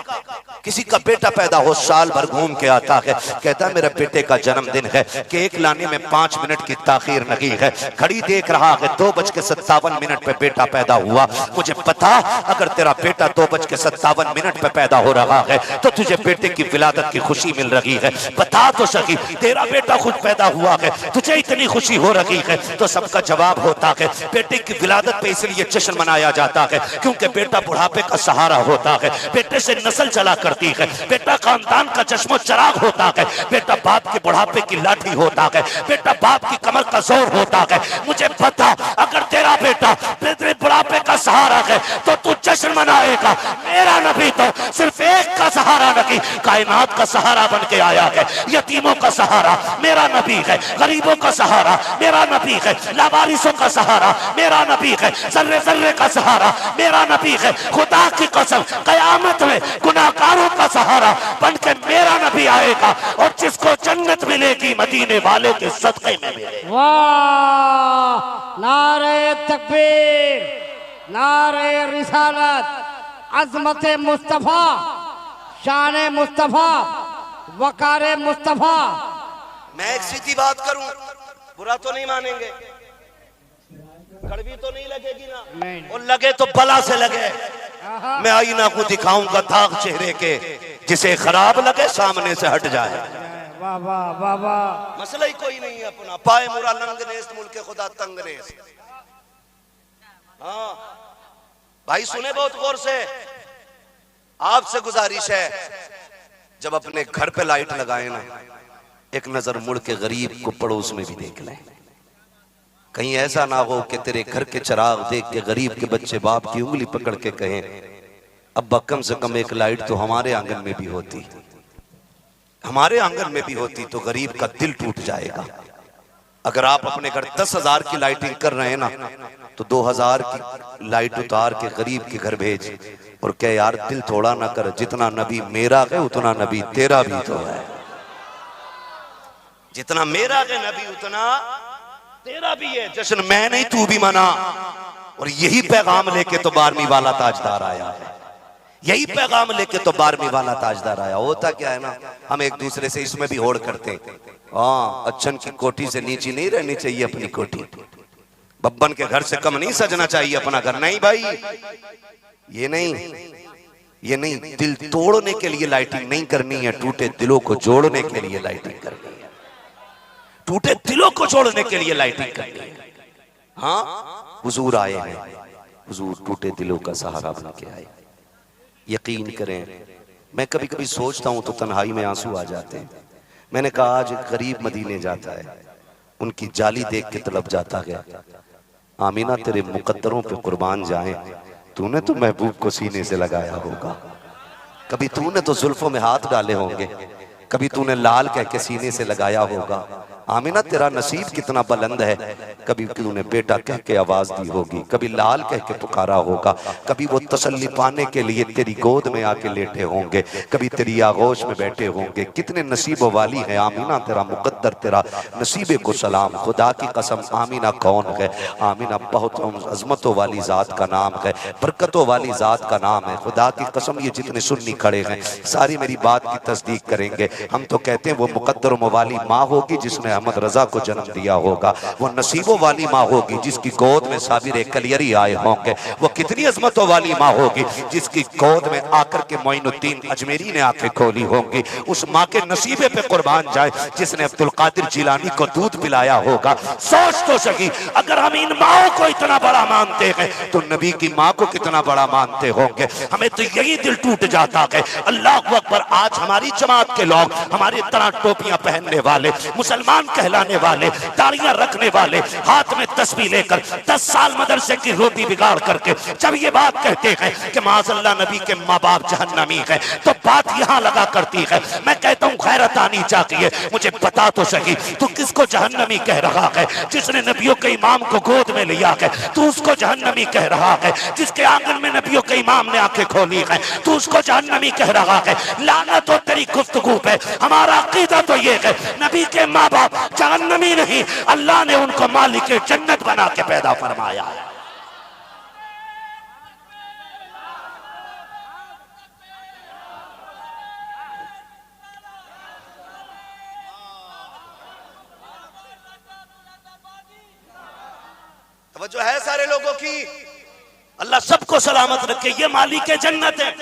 किसी का बेटा पैदा हो, साल भर घूम के आता है, कहता है मेरे बेटे का जन्मदिन है, केक लाने में 5 मिनट की ताखीर नहीं है, घड़ी देख रहा है 2:57 पे बेटा पैदा हुआ। मुझे पता अगर तेरा बेटा 2:57 पे पैदा हो रहा है तो तुझे बेटे की विलादत की खुशी मिल रही है। बता तो सकी तेरा बेटा खुद पैदा हुआ है, तुझे इतनी खुशी हो रही है। तो सबका जवाब होता है बेटे की विलादत पे इसलिए जश्न मनाया जाता है क्योंकि बेटा बुढ़ापे का सहारा होता है, बेटे से नस्ल चला करती है, बेटा खानदान का चश्मो चराग होता है, बेटा बाप के बुढ़ापे की लाठी होता है, बेटा बाप की कमर का जोर होता है। मुझे पता अगर तेरा बेटा तेरे बुढ़ापे का सहारा है तो तू जश्न मनाएगा। मेरा नबी तो सिर्फ एक का सहारा नहीं, कायनात का सहारा बन के आया है। यतीमों का सहारा मेरा नबी है, गरीबों का सहारा मेरा नबी है, लावारिसों का सहारा मेरा नबी है, जर्रे जर्रे का सहारा मेरा नबी है। खुदा की कसम कयामत में गुनाहगारों का सहारा बन के मेरा नबी आएगा और जिसको जन्नत मिलेगी मदीने वाले के सदक़े में मिलेगी। वाह, नारे तकबीर, नारे रिसालत, अजमत मुस्तफा, शान मुस्तफा, वकार मुस्तफा। मैं एक सीधी बात करूं, बुरा तो नहीं मानेंगे, कड़वी तो नहीं लगेगी ना? नहीं। और लगे तो बला से लगे। मैं आईना को दिखाऊंगा दाग चेहरे के, जिसे खराब लगे सामने से हट जाए। वाह वाह वाह वाह। मसला ही कोई नहीं है अपना, पाए मुरा लंगनेस मुल्के खुदा तंगनेस। हाँ भाई सुने बहुत गौर से, आपसे गुजारिश है जब अपने घर पे लाइट लगाए ना, एक नजर मुड़ के गरीब को पड़ोस में भी देख लें। कहीं ऐसा ना हो कि तेरे घर के चिराग देख के गरीब के बच्चे बाप की उंगली पकड़ के कहें अब्बा कम से कम एक लाइट तो हमारे आंगन में भी होती, हमारे आंगन में भी होती तो गरीब का दिल टूट जाएगा। अगर आप अपने घर 10,000 की लाइटिंग कर रहे हैं ना तो 2,000 की लाइट उतार के गरीब के घर भेज और कह यार दिल थोड़ा ना कर, जितना नबी मेरा है उतना नबी तेरा भी तो है, जितना मेरा है नबी उतना तेरा भी है। जश्न मैं नहीं तू भी मना। और यही पैगाम लेके तो 12वीं वाला ताजदार आया है, यही पैगाम लेके तो 12वीं वाला ताजदार आया। होता क्या है ना, हम एक दूसरे से इसमें भी होड़ करते हैं, हाँ अच्छन की कोठी से नीचे नहीं रहनी चाहिए अपनी कोठी, बब्बन के घर से कम नहीं सजना चाहिए अपना घर। नहीं भाई, ये नहीं, दिल तोड़ने के लिए लाइटिंग नहीं करनी है, टूटे दिलों को जोड़ने के लिए लाइटिंग करनी है, टूटे दिलों को जोड़ने के लिए लाइटिंग करनी है। हाँ हुजूर आए हैं, हुजूर टूटे दिलों का सहारा बन के आए। यकीन करें, मैं कभी कभी सोचता हूं तो तन्हाई में आंसू आ जाते हैं। मैंने कहा आज गरीब मदीने जाता है, उनकी जाली देख के तड़प जाता है। आमीना तेरे मुकद्दरों पे कुर्बान जाएं, तूने तो महबूब को सीने से लगाया होगा, कभी तूने तो जुल्फों में हाथ डाले होंगे, कभी तूने लाल कह के सीने से लगाया होगा। आमिना तेरा नसीब कितना बुलंद है, कभी तूने बेटा कह के आवाज दी होगी, कभी लाल कह के पुकारा होगा, कभी वो तसल्ली पाने के लिए तेरी गोद में आके लेटे होंगे, कभी तेरी आगोश में बैठे होंगे। कितने नसीब वाली है आमिना, तेरा मुकद्दर, तेरा नसीबे को सलाम। खुदा की कसम आमिना कौन है? आमिना बहुत अजमतों वाली जात का नाम है, बरकतों वाली जात का नाम है। खुदा की कसम ये जितने सुन्नी खड़े हैं सारी मेरी बात की तस्दीक करेंगे। हम तो कहते हैं वो मुकद्दर वाली माँ होगी जिसने अहमद रजा को जन्म दिया होगा, वो नसीबों वाली माँ होगी जिसकी गोद में साबिर कलियरी आए होंगे, वो कितनी अजमतों वाली माँ होगी जिसकी गोद में आकर के मोइनुद्दीन अजमेरी ने आंखें खोली होंगी। उस माँ के नसीबे पे कुर्बान जाए जिसने अब्दुल कादिर जिलानी को दूध पिलाया होगा। सोच तो सकी, अगर हम इन माओ को इतना बड़ा मानते हैं तो नबी की माँ को कितना बड़ा मानते होंगे। हमें तो यही दिल टूट जाता है। अल्लाह अकबर, आज हमारी जमात के लोग, हमारी तरह टोपियां पहनने वाले, मुसलमान कहलाने वाले, दाढ़ियां रखने वाले, हाथ में तस्बीह लेकर 10 साल मदरसे की रोटी बिगाड़ करके जब ये बात कहते हैं कि माज़अल्लाह नबी के माँ बाप जहन्नमी है, तो बात यहाँ लगा करती है। मैं कहता हूँ गैरत आनी चाहिए। मुझे बता तो सही, तू किसको जहन्नमी कह रहा है? जिसने नबियों के इमाम को गोद में लिया है तू उसको जहन्नमी कह रहा है। जिसके आंगन में नबियों के इमाम ने आंखें खोली है तू उसको जहन्नमी कह रहा है। लानत हो तेरी गुफ्तगू पे। हमारा अकीदा तो ये है, नबी के माँ बाप जहन्नमी नहीं, अल्लाह ने उनको मालिक जन्नत बना के पैदा फरमाया है। जो है सारे लोगों की, अल्लाह सबको सलामत रखे। ये मालिक जन्नत है,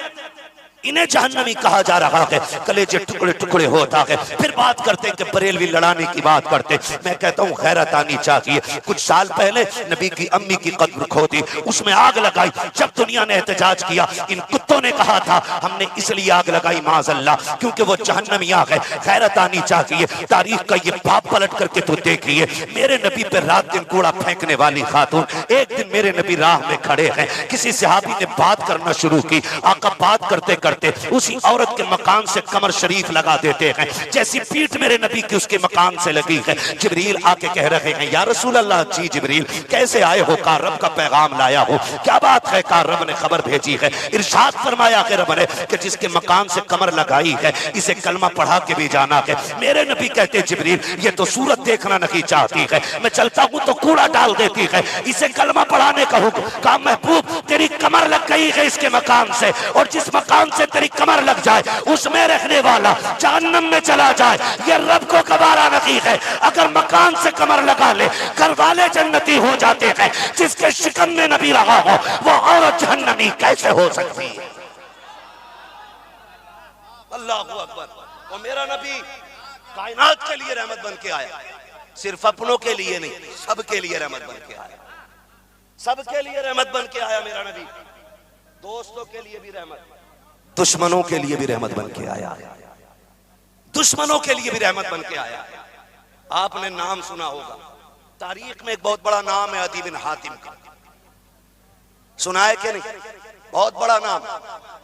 इन्हें जहन्नमी कहा जा रहा है। कलेजे टुकड़े टुकड़े होता है। फिर बात करते हैं कि बरेलवी लड़ाने की बात करते। मैं कहता हूँ गैरत आनी चाहिए। कुछ साल पहले नबी की अम्मी की कब्र खोदी, उसमें आग लगाई। जब दुनिया ने एहतजाज किया, इन कुत्तों ने कहा था हमने इसलिए आग लगाई माज़अल्लाह क्योंकि वो जहन्नमिया है। गैरत आनी चाहिए। तारीख का ये बाप पलट करके तो देखिए, मेरे नबी पर रात दिन कूड़ा फेंकने वाली खातून, एक दिन मेरे नबी राह में खड़े हैं, किसी सहाबी ने बात करना शुरू की। आका बात करते करते उसी औरत के मकान से कमर शरीफ लगा देते हैं। जैसी पीठ मेरे नबी की उसके मकान से लगी है, जिब्रील आके कह रहे हैं या रसूल अल्लाह। जी जिब्रील, कैसे आए हो? का रब का पैगाम लाया हो। क्या बात है? का रब ने खबर भेजी है। इरशाद फरमाया कि रब ने कि जिसके मकान से कमर लगाई है इसे कलमा पढ़ा के भी जाना है। मेरे नबी कहते जिब्रील ये तो सूरत देखना नहीं चाहती है, मैं चलता हूं तो कूड़ा डाल देती है, इसे कलमा पढ़ाने का हुक्म। कहा महबूब तेरी कमर लग गई है इसके मकान से, और जिस मकान से तेरी कमर लग जाए उसमें रहने वाला जहन्नम में चला जाए, ये रब को गवारा नहीं है। अगर मकान से कमर लगा ले घर वाले जन्नती हो जाते हैं, जिसके शिकन में नबी रहा हो वो औरत जहन्नमी कैसे हो सकती है? अल्लाह अकबर। वो मेरा नबी कायनात के लिए रहमत बन के आया, सिर्फ अपनों के लिए नहीं, सबके लिए रहमत बन के आया। सबके लिए रहमत बन के आया मेरा नबी। दोस्तों के लिए भी रहमत, दुश्मनों के लिए भी रहमत बन के आया। दुश्मनों के लिए भी रहमत बन के आया। आपने नाम सुना होगा, तारीख में एक बहुत बड़ा नाम है अदी बिन हातिम का। सुना है कि नहीं? बहुत बड़ा नाम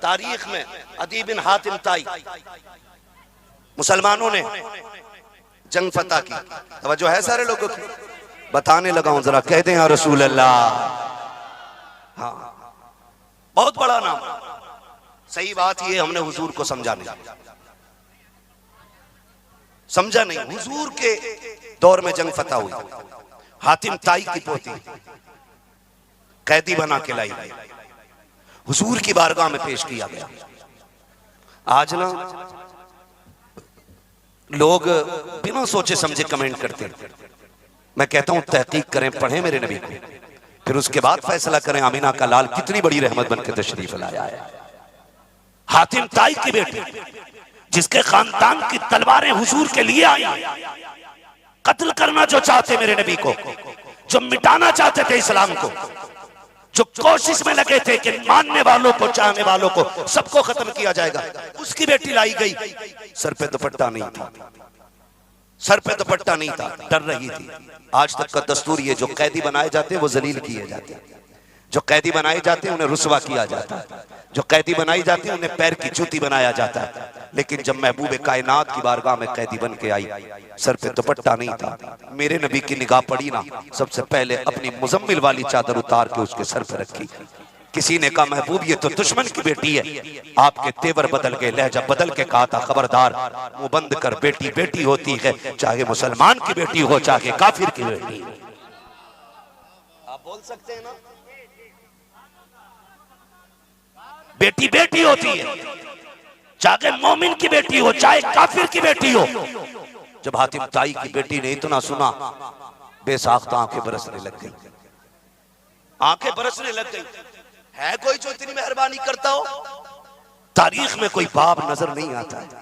तारीख में, अदी बिन हातिम ताई। मुसलमानों ने जंग फतह की। तवज्जो है सारे लोगों की? बताने लगा हूं, जरा कह दें या रसूल अल्लाह। हाँ, बहुत बड़ा नाम। सही बात ये हमने हुजूर को समझा नहीं, समझा नहीं। हुजूर के दौर में जंग फतह हुई, हातिम ताई की पोती कैदी बना के लाई, हुजूर की बारगाह में पेश किया गया। आज ना लोग बिना सोचे समझे कमेंट करते हैं। मैं कहता हूं तहकीक करें, पढ़ें मेरे नबी को, फिर उसके बाद फैसला करें आमीना का लाल कितनी बड़ी रहमत बन के तशरीफ लाया है। हातिम ताई की बेटी, जिसके खानदान की तलवारें हुजूर के लिए आई, कत्ल करना जो चाहते मेरे नबी को, जो मिटाना चाहते थे इस्लाम को, जो कोशिश में लगे थे कि मानने वालों को, चाहने वालों को सबको खत्म किया जाएगा, उसकी बेटी लाई गई। सर पे दुपट्टा नहीं था, सर पे दुपट्टा नहीं था, डर रही थी। आज तक का दस्तूर ये, जो कैदी बनाए जाते हैं वो जलील किए जाते हैं, जो कैदी बनाए जाते हैं उन्हें रुसवा किया जाता है, जो कैदी बनाई जाती है उन्हें पैर की जूती बनाया जाता है। लेकिन जब महबूब कायनात की बारगाह में कैदी बन के आई, सर पे दुपट्टा नहीं था, मेरे नबी की निगाह पड़ी ना, सबसे पहले अपनी मुजम्मिल वाली चादर उतार के उसके सर पे रखी। किसी ने कहा महबूब ये तो दुश्मन की बेटी है। आपके तेवर बदल गए, लहजा बदल के कहा था खबरदार, मुंह बंद कर, बेटी बेटी होती है, चाहे मुसलमान की बेटी हो चाहे काफिर की बेटी। आप बोल सकते हैं ना, बेटी बेटी होती है, चाहे मोमिन की बेटी हो चाहे काफिर की बेटी हो। जब हातिम ताई की बेटी ने इतना सुना, बेसाख्ता आंखें बरसने लग गई, आंखें बरसने लग गई। है कोई जो इतनी मेहरबानी करता हो? तारीख में कोई बाप नजर नहीं आता है।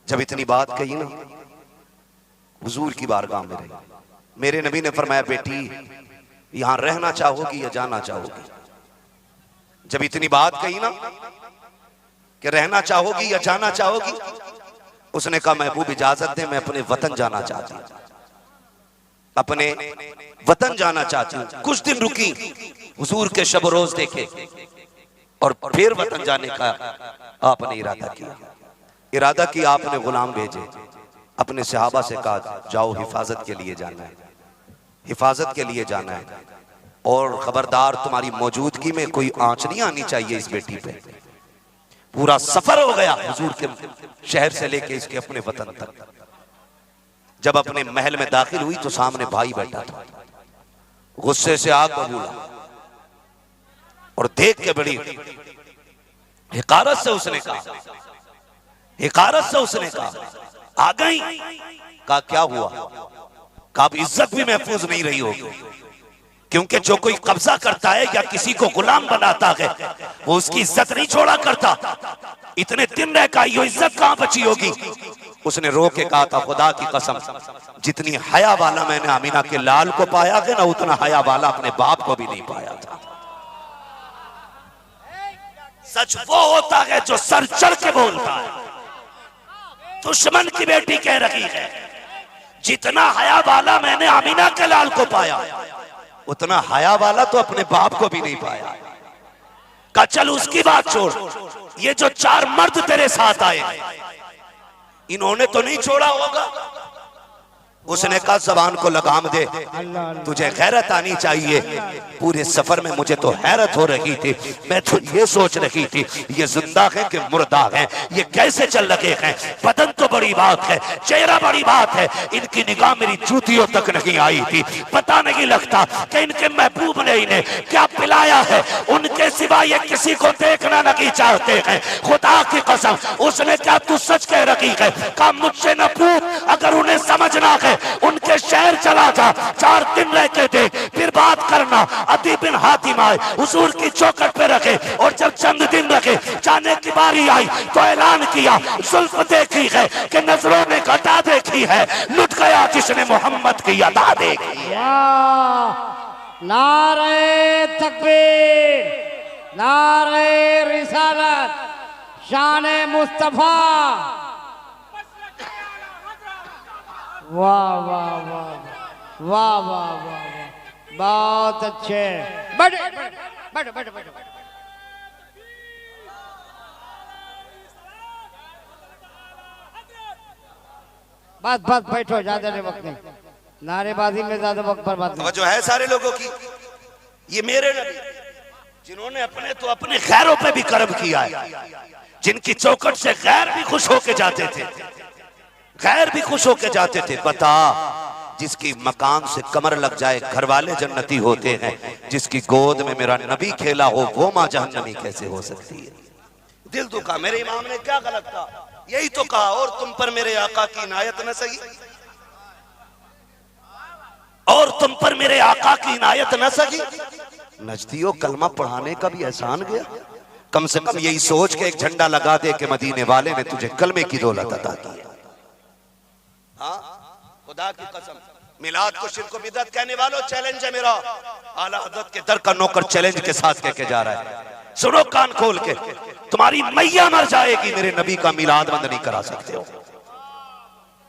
जब इतनी बात कही ना, हुजूर की बारगाह में रही, मेरे नबी ने फरमाया बेटी यहां रहना चाहोगी या जाना चाहोगी? जब इतनी बात कही ना कि रहना चाहोगी या जाना चाहोगी, उसने कहा महबूब इजाजत दे, मैं अपने वतन जाना चाहती हूं, अपने वतन जाना चाहती हूं। कुछ दिन रुकी, हुजूर के शब रोज देखे और फिर वतन जाने का आपने इरादा किया। इरादा किया, आपने गुलाम भेजे, अपने सहाबा से कहा जाओ हिफाजत के लिए जाना है, हिफाजत के लिए जाना है, और खबरदार तुम्हारी मौजूदगी में कोई आंच नहीं आनी चाहिए इस बेटी पे। पूरा सफर हो गया हुजूर के शहर से लेके इसके अपने वतन तक। जब अपने महल में दाखिल हुई तो सामने भाई बैठा था, गुस्से से आग बबूला और देख के बड़ी हिकारत से उसने कहा, हिकारत से उसने कहा आ गई। कहा क्या हुआ? कहा अब इज्जत भी महफूज नहीं रही होगी, क्योंकि जो कोई कब्जा करता है या किसी को गुलाम बनाता है वो उसकी इज्जत नहीं छोड़ा करता। इतने दिन रह का ये इज्जत कहां बची होगी? उसने रो के कहा था खुदा की कसम, जितनी हया वाला मैंने आमीना के लाल को पाया है ना, उतना हया वाला अपने बाप को भी नहीं पाया था। सच वो होता है जो सर चढ़ के बोलता है। दुश्मन की बेटी कह रही है जितना हया वाला मैंने आमीना के लाल को पाया, उतना हया वाला तो अपने बाप को भी नहीं पाया। का चल उसकी बात छोड़, ये जो चार मर्द तेरे साथ आए इन्होंने तो नहीं छोड़ा होगा। उसने कहा जबान को लगाम दे, तुझे गैरत आनी चाहिए। पूरे सफर में मुझे तो हैरत हो रही थी, मैं तो ये सोच रही थी ये जिंदा है कि मुर्दा है, ये कैसे चल रहे हैं। बदन तो बड़ी बात है, चेहरा बड़ी बात है, इनकी निगाह मेरी जूतियों तक नहीं आई थी। पता नहीं लगता कि इनके महबूब ने इन्हें क्या पिलाया है, उनके सिवा ये किसी को देखना नहीं चाहते हैं। खुदा की कसम, उसने क्या तू सच कह रही है? कहा मुझसे न पूछ, अगर उन्हें समझना है उनके शहर चला जा, 4 दिन रह के देख, फिर बात करना। अदी बिन हातिम आए, हुजूर की चौखट पे रखे, और जब चंद दिन रखे जाने की बारी आई तो ऐलान किया जुल्फ देखी है कि नजरों ने घटा देखी है, लुट गया जिसने मोहम्मद की अदा देखी है। नारे तकबीर, नारे रिसालत, शान मुस्तफा। वाह वाह वाह वाह वाह वाह, बहुत अच्छे। बैठो बैठो बैठो बैठो। बस बस बैठो, ज्यादा वक्त नहीं, नारेबाजी में ज्यादा वक्त बर्बाद नहीं। जो है सारे लोगों की, ये मेरे नबी जिन्होंने अपने तो अपने खैरों पे भी कर्म किया है, जिनकी चौखट से गैर भी खुश होके जाते थे, गैर भी खुश होके जाते थे। बता, जिसकी मकान से कमर लग जाए घर वाले जन्नती होते हैं, जिसकी गोद में मेरा नबी खेला हो वो मां जहन्नमी कैसे हो सकती है? दिल दुखा। मेरे इमाम ने क्या गलत कहा? यही तो कहा, और तुम पर मेरे आका की इनायत न सही, और तुम पर मेरे आका की इनायत न सही। नजदियो कलमा पढ़ाने का भी एहसान गया। कम से कम यही सोच के एक झंडा लगा दे कि मदीने वाले ने तुझे कलमे की दौलत अता की है। खुदा की कसम, मिलाद को शिर्क बिदअत कहने वालों, चैलेंज है मेरा। आला हज़रत के दर का नौकर चैलेंज के साथ कह के जा रहा है, सुनो कान खोल के, तुम्हारी मैया मर जाएगी, मेरे नबी का मिलाद बंद नहीं करा सकते हो,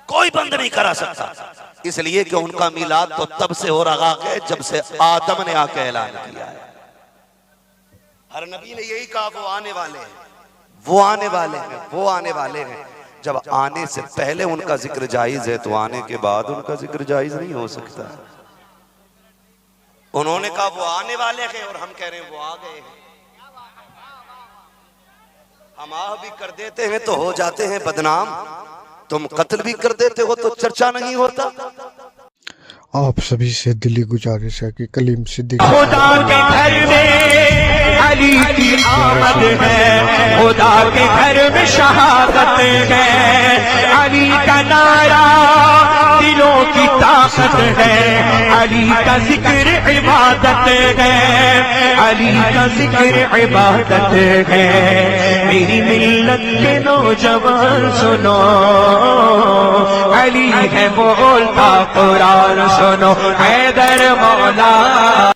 कोई बंद नहीं करा सकता। इसलिए कि उनका मिलाद तो तब से हो रहा है जब से आदम ने आके ऐलान किया है। हर नबी ने यही कहा वो आने वाले हैं, वो आने वाले हैं, वो आने वाले हैं। जब आने से पहले उनका जिक्र जायज है तो आने के बाद उनका जिक्र जायज नहीं हो सकता। उन्होंने कहा वो आने वाले हैं और हम कह रहे हैं वो आ गए हैं। हम आह भी कर देते हैं तो हो जाते हैं बदनाम, तुम कत्ल भी कर देते हो तो चर्चा नहीं होता। आप सभी से दिली गुजारिश है कि कलीम सिद्दीकी खुदा के घर में अली की आमद है, खुदा के घर में शहादत है, अली का नारा दिलों की ताकत है, अली का जिक्र इबादत है, अली का जिक्र इबादत है। मेरी मिल्लत के नौजवान सुनो, अली है बोलता कुरान सुनो, हैदर मौला।